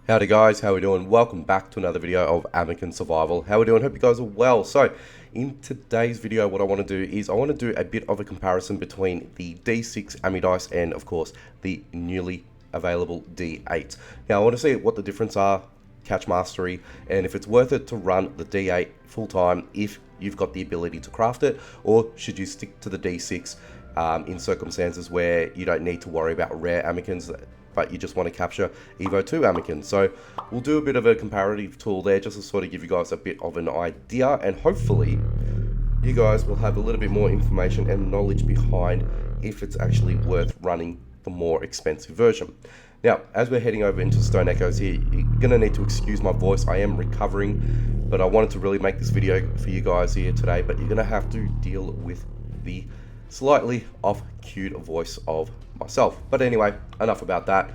Howdy guys, how we doing? Welcome back to another video of Amikin Survival. How we doing? Hope you guys are well. So, in today's video, what I want to do is I want to do a bit of a comparison between the D6 Ami dice and, of course, the newly available D8. Now, I want to see what the difference are, catch mastery, and if it's worth it to run the D8 full time if you've got the ability to craft it, or should you stick to the D6 in circumstances where you don't need to worry about rare Amikins, but you just want to capture Evo 2 Amikin. So we'll do a bit of a comparative tool there just to sort of give you guys a bit of an idea, and hopefully you guys will have a little bit more information and knowledge behind if it's actually worth running the more expensive version. Now, as we're heading over into Stone Echoes here, you're going to need to excuse my voice. I am recovering, but I wanted to really make this video for you guys here today, but you're going to have to deal with the slightly off-cued voice of myself. But anyway, enough about that.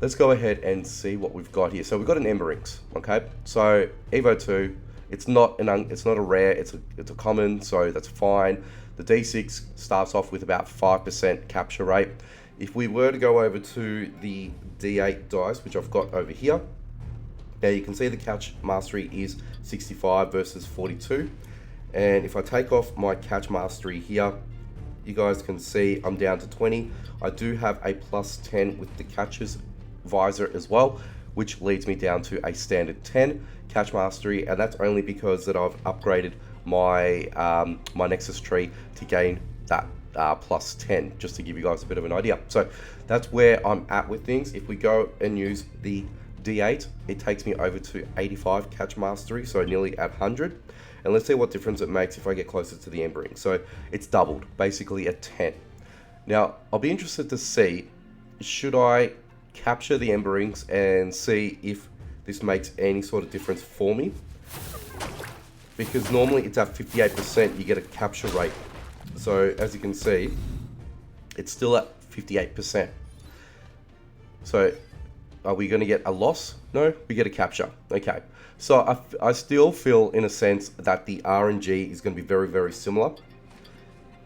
Let's go ahead and see what we've got here. So we've got an Ember Inks, okay? So Evo 2, it's not a rare, it's a common, so that's fine. The D6 starts off with about 5% capture rate. If we were to go over to the D8 dice, which I've got over here, now you can see the catch mastery is 65 versus 42. And if I take off my catch mastery here, you guys can see I'm down to 20. I do have a plus 10 with the catcher's visor as well, which leads me down to a standard 10 catch mastery, and that's only because that I've upgraded my my Nexus tree to gain that plus 10, just to give you guys a bit of an idea. So that's where I'm at with things. If we go and use the D8, it takes me over to 85 catch mastery, so nearly at 100. And let's see what difference it makes if I get closer to the Ember Ink. So it's doubled, basically a 10. Now, I'll be interested to see, should I capture the Ember Inks and see if this makes any sort of difference for me? Because normally it's at 58%, you get a capture rate. So as you can see, it's still at 58%. So are we going to get a loss? No, we get a capture. Okay. So I still feel, in a sense, that the RNG is going to be very, very similar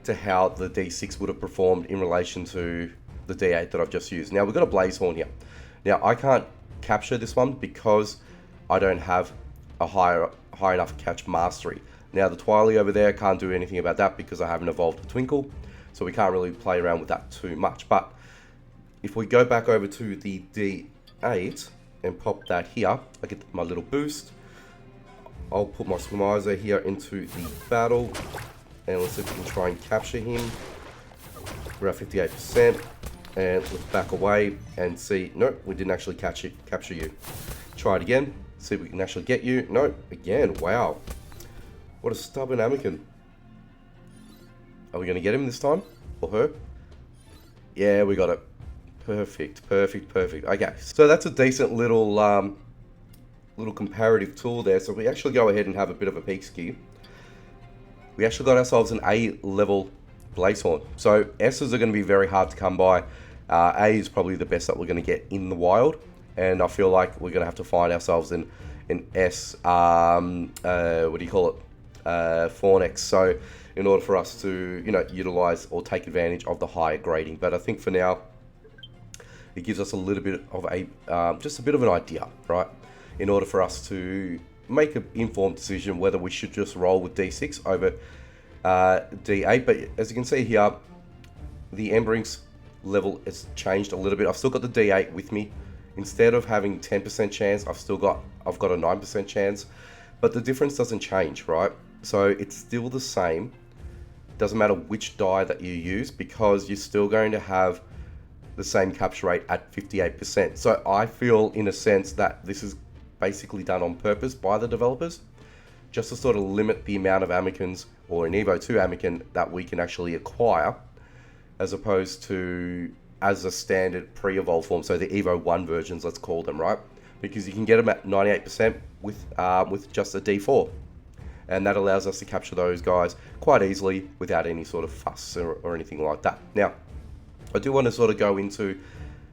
to how the D6 would have performed in relation to the D8 that I've just used. Now, we've got a Blaze Horn here. Now, I can't capture this one because I don't have a high enough catch mastery. Now, the Twily over there, can't do anything about that because I haven't evolved a Twinkle, so we can't really play around with that too much. But if we go back over to the D8 and pop that here, I get my little boost. I'll put my Swimizer here into the battle, and let's see if we can try and capture him. We're at 58%, and let's back away and see. Nope, we didn't actually capture you. Try it again, see if we can actually get you. Nope, again. Wow, what a stubborn Amikin. Are we going to get him this time, or her? Yeah, we got it. Perfect, perfect, perfect. Okay, so that's a decent little little comparative tool there. So we actually go ahead and have a bit of a peek ski. We actually got ourselves an A level Blaze Horn. So S's are going to be very hard to come by. A is probably the best that we're going to get in the wild, and I feel like we're going to have to find ourselves in an S. What do you call it? Fornex. So in order for us to, you know, utilize or take advantage of the higher grading. But I think for now, it gives us a little bit of a, just a bit of an idea, right? In order for us to make an informed decision whether we should just roll with D6 over D8. But as you can see here, the Ember Inks level has changed a little bit. I've still got the D8 with me. Instead of having 10% chance, I've got a 9% chance. But the difference doesn't change, right? So it's still the same. Doesn't matter which die that you use, because you're still going to have the same capture rate at 58%. So I feel, in a sense, that this is basically done on purpose by the developers, just to sort of limit the amount of Amikins, or an Evo 2 Amikin, that we can actually acquire, as opposed to as a standard pre-evolve form. So the Evo 1 versions, let's call them, right? Because you can get them at 98% with just a D4. And that allows us to capture those guys quite easily without any sort of fuss or anything like that. Now, I do want to sort of go into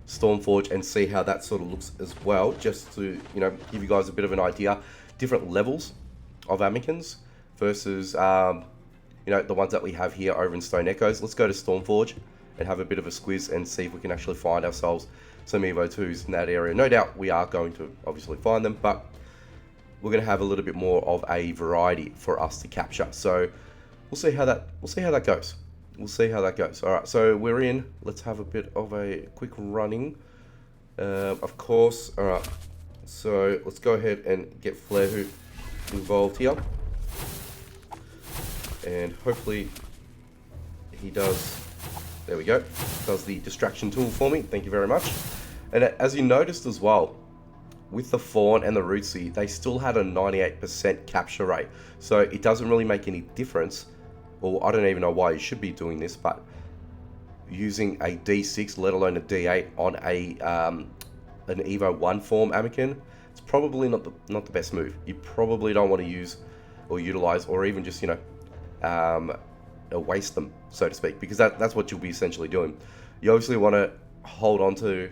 Stormforge and see how that sort of looks as well, just to, you know, give you guys a bit of an idea. Different levels of Amikins versus, you know, the ones that we have here over in Stone Echoes. Let's go to Stormforge and have a bit of a squiz and see if we can actually find ourselves some Evo 2s in that area. No doubt we are going to obviously find them, but we're going to have a little bit more of a variety for us to capture. So we'll see how that goes. We'll see how that goes. All right, so we're in. Let's have a bit of a quick running. Of course. All right. So let's go ahead and get Flare Hoop involved here, and hopefully he does. There we go. Does the distraction tool for me. Thank you very much. And as you noticed as well, with the Fawn and the Rootsy, they still had a 98% capture rate. So it doesn't really make any difference, or I don't even know why you should be doing this, but using a D6, let alone a D8 on an Evo 1 form Amikin, it's probably not the best move. You probably don't want to use or utilize, or even just, waste them, so to speak, because that's what you'll be essentially doing. You obviously want to hold on to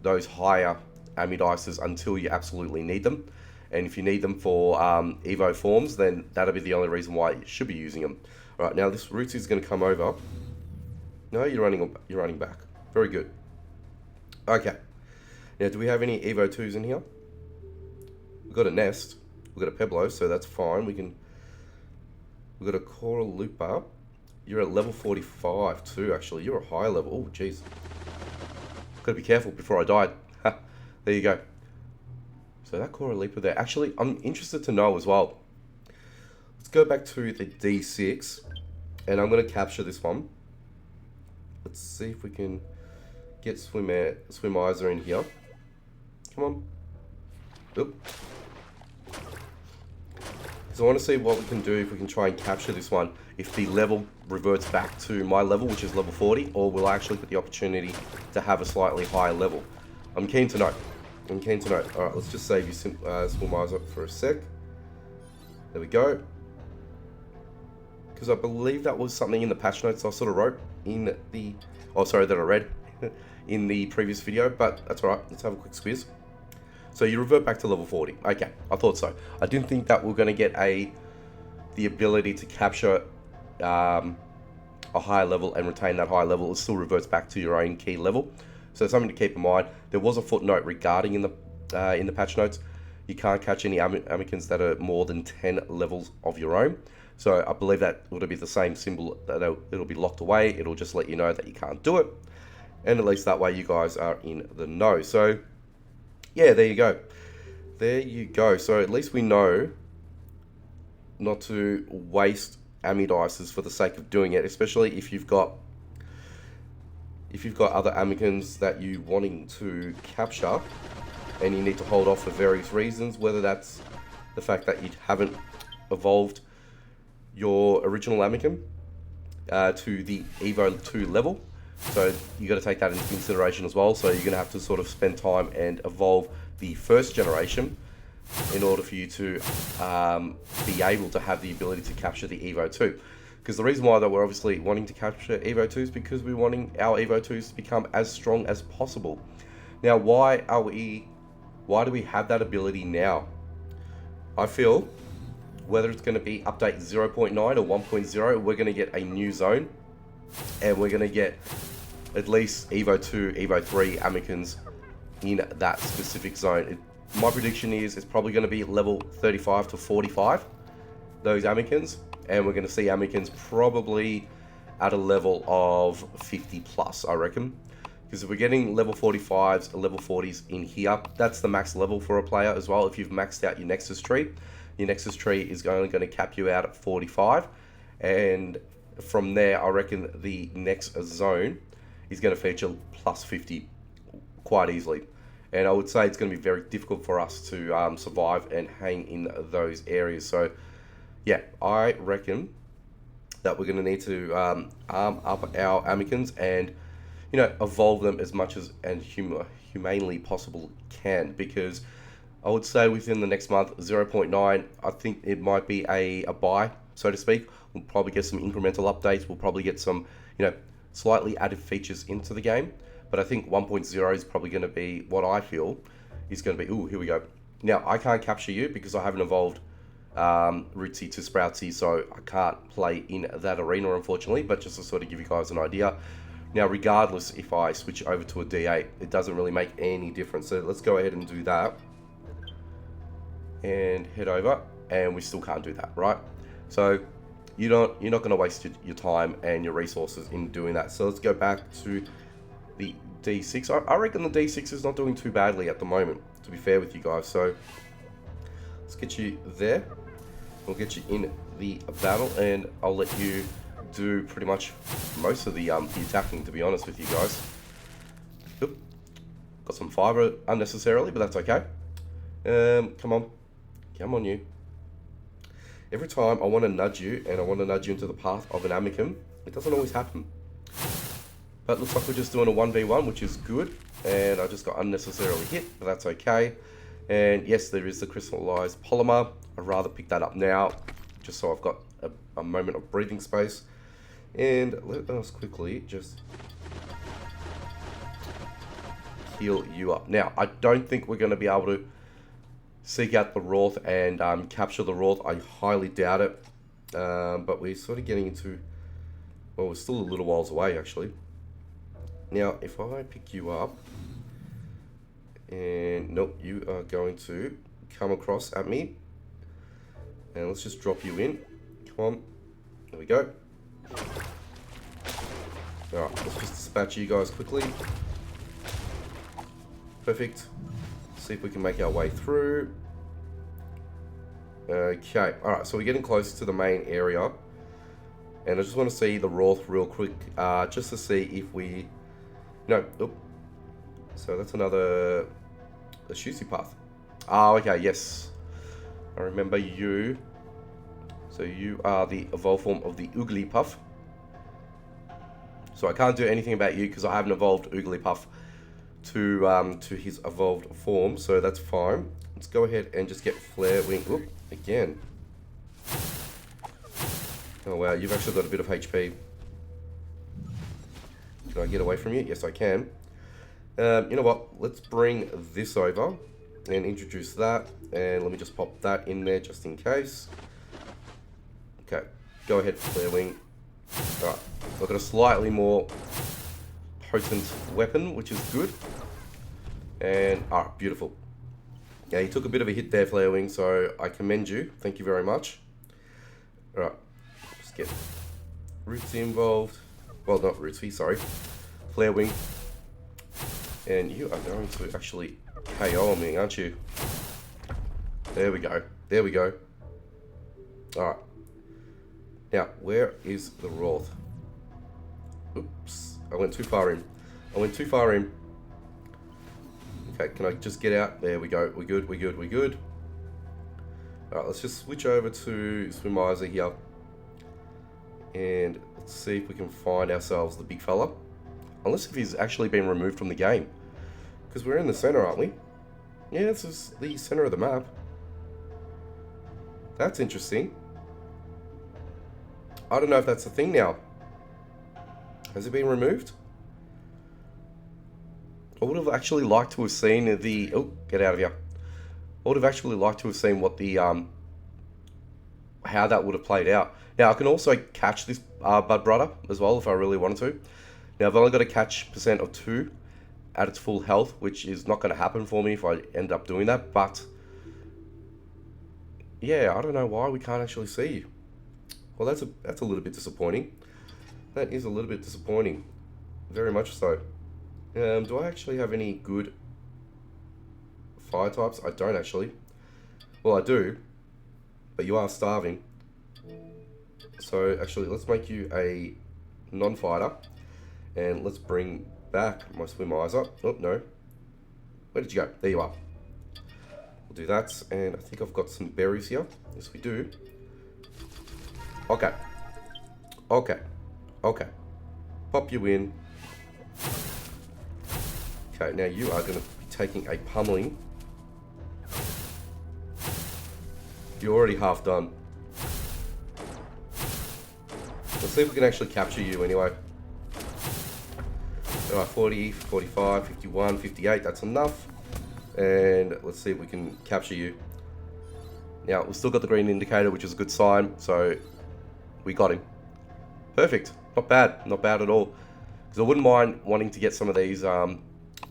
those higher Amidices until you absolutely need them, and if you need them for Evo forms, then that'll be the only reason why you should be using them. All right, now this Rootsy is going to come over. No, you're running back. Very good. Okay. Now, do we have any Evo 2s in here? We've got a Nest. We've got a Peblo, so that's fine. We've got a Coral Looper. You're at level 45 too, actually. You're a high level. Oh, jeez. Got to be careful before I died. There you go. So that Coral Leaper there. Actually, I'm interested to know as well. Let's go back to the D6, and I'm going to capture this one. Let's see if we can get Swimizer in here. Come on. Oop. So I want to see what we can do if we can try and capture this one. If the level reverts back to my level, which is level 40, or will I actually get the opportunity to have a slightly higher level? I'm keen to know. Alright, let's just save you Swimizer for a sec. There we go. Because I believe that was something in the patch notes I sort of wrote in the... Oh, sorry, that I read in the previous video, but that's alright. Let's have a quick squeeze. So you revert back to level 40. Okay, I thought so. I didn't think that we're going to get the ability to capture a higher level and retain that higher level. It still reverts back to your own key level. So something to keep in mind. There was a footnote regarding in the patch notes. You can't catch any Amikins that are more than 10 levels of your own. So I believe that would be the same symbol, that it'll be locked away. It'll just let you know that you can't do it. And at least that way you guys are in the know. So yeah, there you go. There you go. So at least we know not to waste Amidices for the sake of doing it, especially if you've got other Amikins that you wanting to capture and you need to hold off for various reasons, whether that's the fact that you haven't evolved your original Amikin to the Evo 2 level. So you got to take that into consideration as well. So you're going to have to sort of spend time and evolve the first generation in order for you to be able to have the ability to capture the Evo 2. Because the reason why that we're obviously wanting to capture Evo 2 is because we're wanting our Evo 2s to become as strong as possible. Now, why do we have that ability now? I feel whether it's going to be update 0.9 or 1.0, we're going to get a new zone. And we're going to get at least Evo 2, Evo 3 Amikins in that specific zone. My prediction is it's probably going to be level 35 to 45, those Amikins. And we're going to see Amikins probably at a level of 50 plus, I reckon. Because if we're getting level 45s and level 40s in here, that's the max level for a player as well. If you've maxed out your Nexus tree is only going to cap you out at 45. And from there, I reckon the next zone is going to feature plus 50 quite easily. And I would say it's going to be very difficult for us to survive and hang in those areas. So, yeah, I reckon that we're going to need to arm up our Amikins and, evolve them as much as and humanely possible can. Because I would say within the next month, 0.9, I think it might be a buy, so to speak. We'll probably get some incremental updates. We'll probably get some, slightly added features into the game. But I think 1.0 is probably going to be what I feel is going to be. Ooh, here we go. Now, I can't capture you because I haven't evolved Rootsy to Sproutsy, so I can't play in that arena, unfortunately. But just to sort of give you guys an idea, Now, regardless if I switch over to a D8, it doesn't really make any difference. So let's go ahead and do that. And head over, and we still can't do that, right? So you're not going to waste your time and your resources in doing that. So let's go back to the D6. I reckon the D6 is not doing too badly at the moment, to be fair with you guys. So let's get you there. We'll get you in the battle, and I'll let you do pretty much most of the attacking, to be honest with you guys. Oop. Got some fiber unnecessarily, but that's okay. Come on you. Every time I want to nudge you, and I want to nudge you into the path of an Amikin, it doesn't always happen. But looks like we're just doing a 1v1, which is good, and I just got unnecessarily hit, but that's okay. And yes, there is the crystallized polymer. I'd rather pick that up now, just so I've got a moment of breathing space. And let us quickly just heal you up. Now, I don't think we're going to be able to seek out the Roth and capture the Roth. I highly doubt it. But we're sort of getting into... Well, we're still a little whiles away, actually. Now, if I pick you up... And nope, you are going to come across at me. And let's just drop you in. Come on. There we go. Alright, let's just dispatch you guys quickly. Perfect. See if we can make our way through. Okay, alright, so we're getting closer to the main area. And I just want to see the Roth real quick, just to see if we... No, nope. So that's another... The Shusi path. Oh, okay, yes. I remember you. So you are the evolved form of the Oogly-Puff. So I can't do anything about you because I haven't evolved Oogly-Puff to his evolved form. So that's fine. Let's go ahead and just get Flare Wing. Oop, again. Oh wow, you've actually got a bit of HP. Can I get away from you? Yes, I can. You know what? Let's bring this over and introduce that. And let me just pop that in there just in case. Okay, go ahead, Flare Wing. Alright, I've got a slightly more potent weapon, which is good. And, alright, beautiful. Yeah, you took a bit of a hit there, Flare Wing, so I commend you. Thank you very much. Alright, just get Rootsy involved. Well, not Rootsy, sorry. Flare Wing. And you are going to actually KO me, aren't you? There we go. There we go. Alright. Now, where is the Roth? Oops. I went too far in. I went too far in. Okay, can I just get out? There we go. We're good, we're good, we're good. Alright, let's just switch over to Swimizer here. And let's see if we can find ourselves the big fella. Unless if he's actually been removed from the game. Because we're in the center, aren't we? Yeah, this is the center of the map. That's interesting. I don't know if that's a thing now. Has it been removed? I would have actually liked to have seen the... Oh, get out of here. I would have actually liked to have seen what the... how that would have played out. Now, I can also catch this Bud Brother as well if I really wanted to. Now, I've only got a catch percent of 2 at its full health, which is not going to happen for me if I end up doing that. But, yeah, I don't know why we can't actually see you. Well, that's a little bit disappointing. That is a little bit disappointing. Very much so. Do I actually have any good fire types? I don't actually. Well, I do. But you are starving. So, actually, let's make you a non-fighter. And let's bring back my Swimizer. Oh, no. Where did you go? There you are. We'll do that. And I think I've got some berries here. Yes, we do. Okay. Okay. Okay. Pop you in. Okay, now you are going to be taking a pummeling. You're already half done. Let's see if we can actually capture you anyway. Alright, 40, 45, 51, 58, that's enough. And let's see if we can capture you. Now, we've still got the green indicator, which is a good sign, so we got him. Perfect. Not bad. Not bad at all. because I wouldn't mind wanting to get some of these, what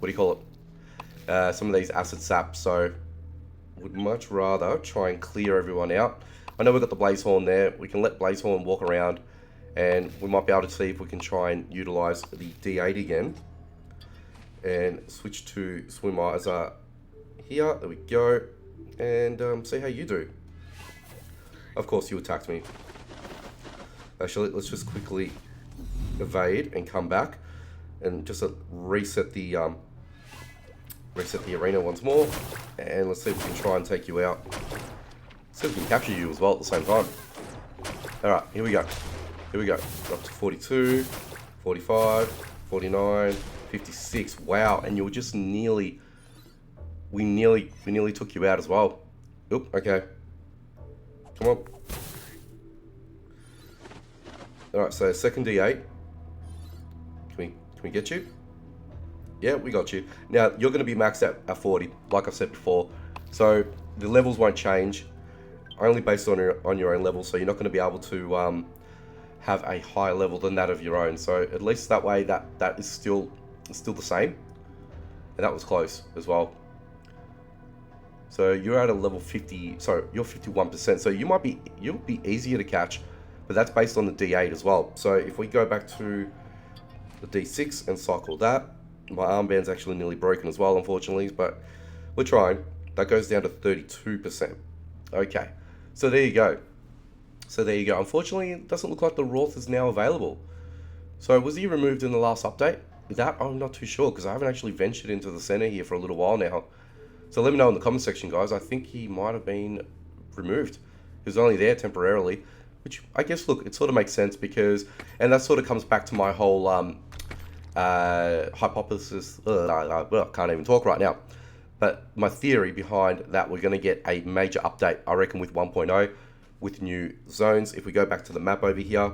do you call it, some of these acid sap, so would much rather try and clear everyone out. I know we've got the Blazehorn there. We can let Blazehorn walk around, and we might be able to see if we can try and utilize the D8 again and switch to Swimmizer here. There we go, and see how you do. Of course you attacked me. Actually, let's just quickly evade and come back and just reset the arena once more, and let's see if we can try and take you out. See if we can capture you as well at the same time. Alright, here we go. Here we go. Up to 42, 45, 49, 56. Wow, and you were just nearly... We nearly took you out as well. Oop, okay. Come on. Alright, so second D8. Can we get you? Yeah, we got you. Now, you're going to be maxed out at 40, like I said before. So, the levels won't change. Only based on your own level, so you're not going to be able to have a higher level than that of your own. So, at least that way, that is still the same. And that was close as well. So, you're at a level 50, so you're 51%. So, you'll be easier to catch, but that's based on the D8 as well. So, if we go back to the D6 and cycle that, my armband's actually nearly broken as well, unfortunately, but we're trying. That goes down to 32%. Okay, so there you go. Unfortunately, it doesn't look like the Roth is now available. So was he removed in the last update? That I'm not too sure, because I haven't actually ventured into the center here for a little while now. So let me know in the comment section, guys. I think he might have been removed. He was only there temporarily, which I guess, look, it sort of makes sense because, and that sort of comes back to my whole hypothesis. I can't even talk right now. But my theory behind that, we're going to get a major update, I reckon, with 1.0, with new zones. If we go back to the map over here,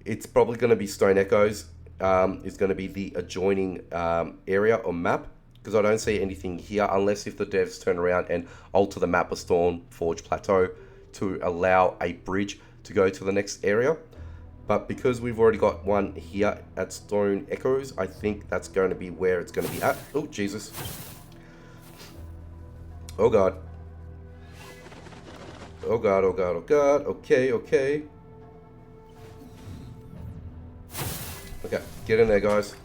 it's probably going to be Stone Echoes. It's going to be the adjoining area or map, because I don't see anything here, unless if the devs turn around and alter the map of Storm Forge Plateau to allow a bridge to go to the next area. But because we've already got one here at Stone Echoes, I think that's going to be where it's going to be at. Oh, Jesus. Oh, God. Oh, God, oh, God, oh, God. Okay, okay. Okay, get in there, guys.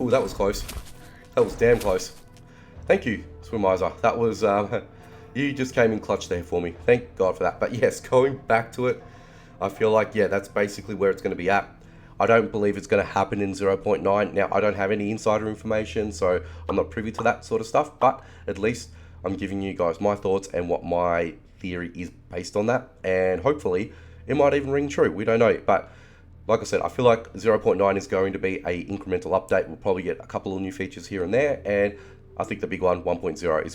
Ooh, that was close. That was damn close. Thank you, Swimmizer. That was, you just came in clutch there for me. Thank God for that. But yes, going back to it, I feel like, yeah, that's basically where it's going to be at. I don't believe it's going to happen in 0.9. Now, I don't have any insider information, so I'm not privy to that sort of stuff, but at least I'm giving you guys my thoughts and what my theory is based on that, and hopefully it might even ring true. We don't know, but like I said, I feel like 0.9 is going to be a incremental update. We'll probably get a couple of new features here and there, and I think the big one, 1.0,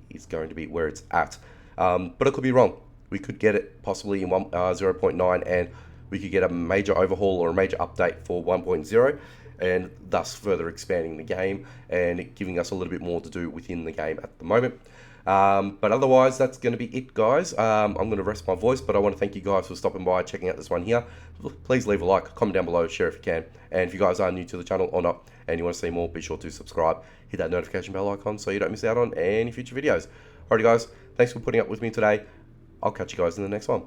is going to be where it's at. But it could be wrong. We could get it possibly in 0.9, and we could get a major overhaul or a major update for 1.0, and thus further expanding the game and giving us a little bit more to do within the game at the moment. But otherwise, that's going to be it, guys. I'm going to rest my voice, but I want to thank you guys for stopping by, checking out this one here. Please leave a like, comment down below, share if you can. And if you guys are new to the channel or not, and you want to see more, be sure to subscribe. Hit that notification bell icon so you don't miss out on any future videos. Alrighty, guys, thanks for putting up with me today. I'll catch you guys in the next one.